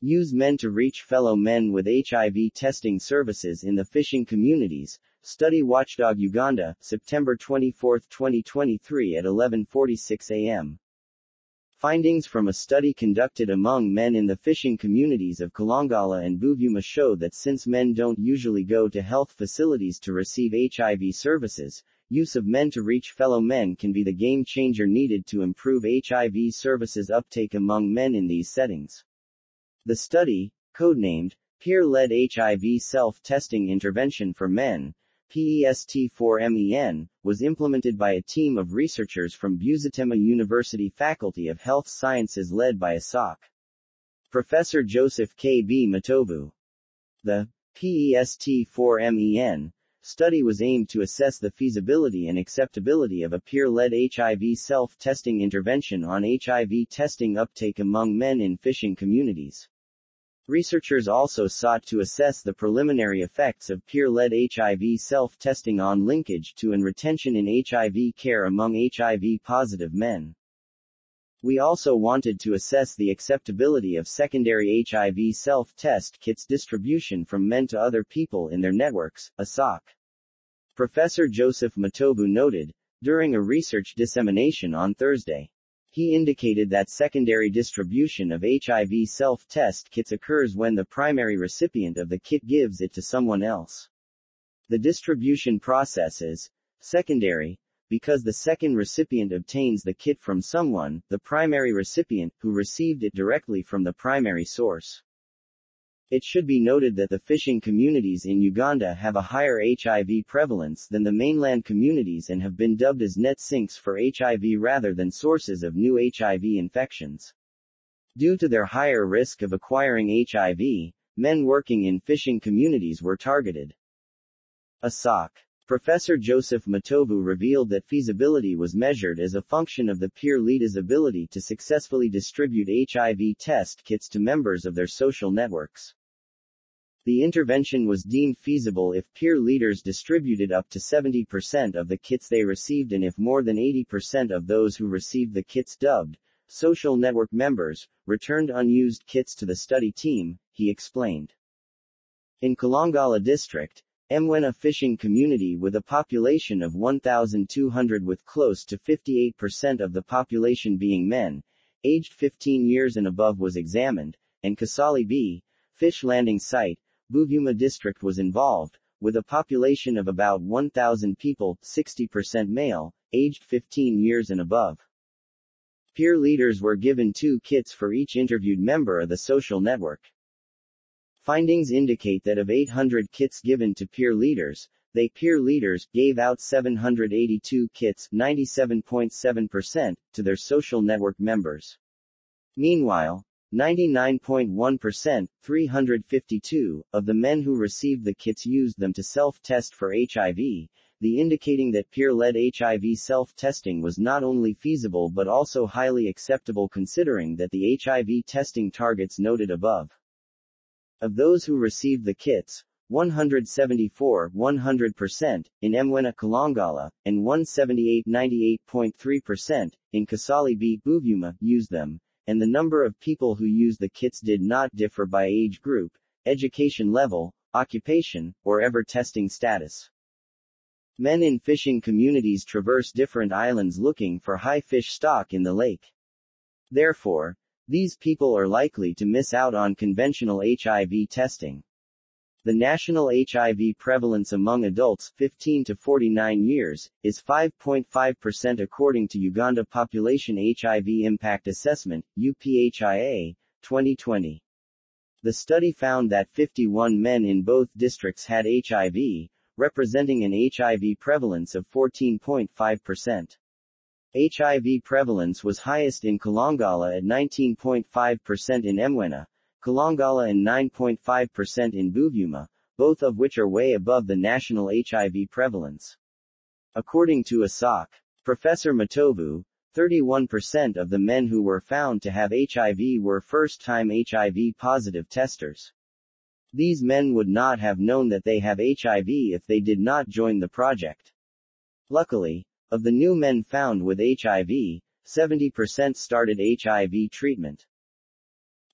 Use men to reach fellow men with HIV testing services in the fishing communities. Study Watchdog Uganda, September 24, 2023 at 11:46 a.m. Findings from a study conducted among men in the fishing communities of Kalangala and Buvuma show that since men don't usually go to health facilities to receive HIV services, use of men to reach fellow men can be the game changer needed to improve HIV services uptake among men in these settings. The study, codenamed Peer-Led HIV Self-Testing Intervention for Men, PEST4MEN, was implemented by a team of researchers from Busitema University Faculty of Health Sciences led by Assoc. Professor Joseph K.B. Matovu. The PEST4MEN study was aimed to assess the feasibility and acceptability of a peer-led HIV self-testing intervention on HIV testing uptake among men in fishing communities. Researchers also sought to assess the preliminary effects of peer-led HIV self-testing on linkage to and retention in HIV care among HIV-positive men. We also wanted to assess the acceptability of secondary HIV self-test kits distribution from men to other people in their networks, Assoc. Professor Joseph Matovu noted, during a research dissemination on Thursday. He indicated that secondary distribution of HIV self-test kits occurs when the primary recipient of the kit gives it to someone else. The distribution process is secondary, because the second recipient obtains the kit from someone, the primary recipient, who received it directly from the primary source. It should be noted that the fishing communities in Uganda have a higher HIV prevalence than the mainland communities and have been dubbed as net sinks for HIV rather than sources of new HIV infections. Due to their higher risk of acquiring HIV, men working in fishing communities were targeted. Assoc. Professor Joseph Matovu revealed that feasibility was measured as a function of the peer leaders' ability to successfully distribute HIV test kits to members of their social networks. The intervention was deemed feasible if peer leaders distributed up to 70% of the kits they received and if more than 80% of those who received the kits dubbed social network members returned unused kits to the study team, he explained. In Kalangala district, Mwena fishing community with a population of 1,200 with close to 58% of the population being men, aged 15 years and above was examined, and Kasali B, fish landing site, Buvuma district was involved, with a population of about 1,000 people, 60% male, aged 15 years and above. Peer leaders were given 2 kits for each interviewed member of the social network. Findings indicate that of 800 kits given to peer leaders, they peer leaders gave out 782 kits, 97.7%, to their social network members. Meanwhile, 99.1%, 352, of the men who received the kits used them to self-test for HIV, indicating that peer-led HIV self-testing was not only feasible but also highly acceptable considering that the HIV testing targets noted above. Of those who received the kits, 174, 100%, in Mwena Kalangala, and 178, 98.3%, in Kasali B, Buvuma, used them, and the number of people who used the kits did not differ by age group, education level, occupation, or ever testing status. Men in fishing communities traverse different islands looking for high fish stock in the lake. Therefore, these people are likely to miss out on conventional HIV testing. The national HIV prevalence among adults 15 to 49 years is 5.5% according to Uganda Population HIV Impact Assessment, UPHIA, 2020. The study found that 51 men in both districts had HIV, representing an HIV prevalence of 14.5%. HIV prevalence was highest in Kalangala at 19.5% in Mwena, Kalangala and 9.5% in Buvuma, both of which are way above the national HIV prevalence. According to Assoc. Professor Matovu, 31% of the men who were found to have HIV were first-time HIV-positive testers. These men would not have known that they have HIV if they did not join the project. Luckily, of the new men found with HIV, 70% started HIV treatment.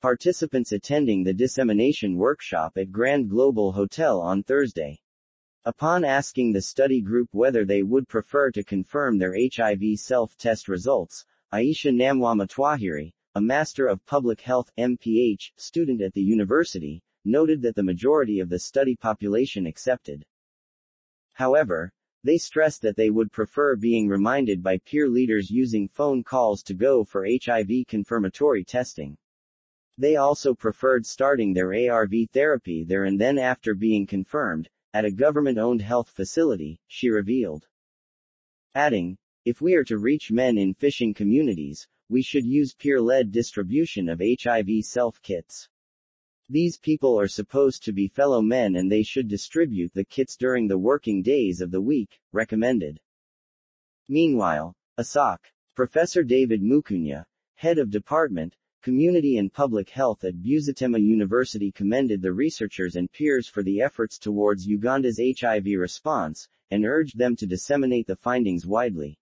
participants attending the dissemination workshop at Grand Global Hotel on Thursday. Upon asking the study group whether they would prefer to confirm their HIV self-test results, Aisha Namwama Twahiri, a Master of Public Health (MPH) student at the university, noted that the majority of the study population accepted. However, they stressed that they would prefer being reminded by peer leaders using phone calls to go for HIV confirmatory testing. They also preferred starting their ARV therapy there and then after being confirmed, at a government-owned health facility, she revealed. Adding, "If we are to reach men in fishing communities, we should use peer-led distribution of HIV self-kits. These people are supposed to be fellow men and they should distribute the kits during the working days of the week," recommended. Meanwhile, Assoc. Professor David Mukunya, head of Department, Community and Public Health at Busitema University, commended the researchers and peers for the efforts towards Uganda's HIV response, and urged them to disseminate the findings widely.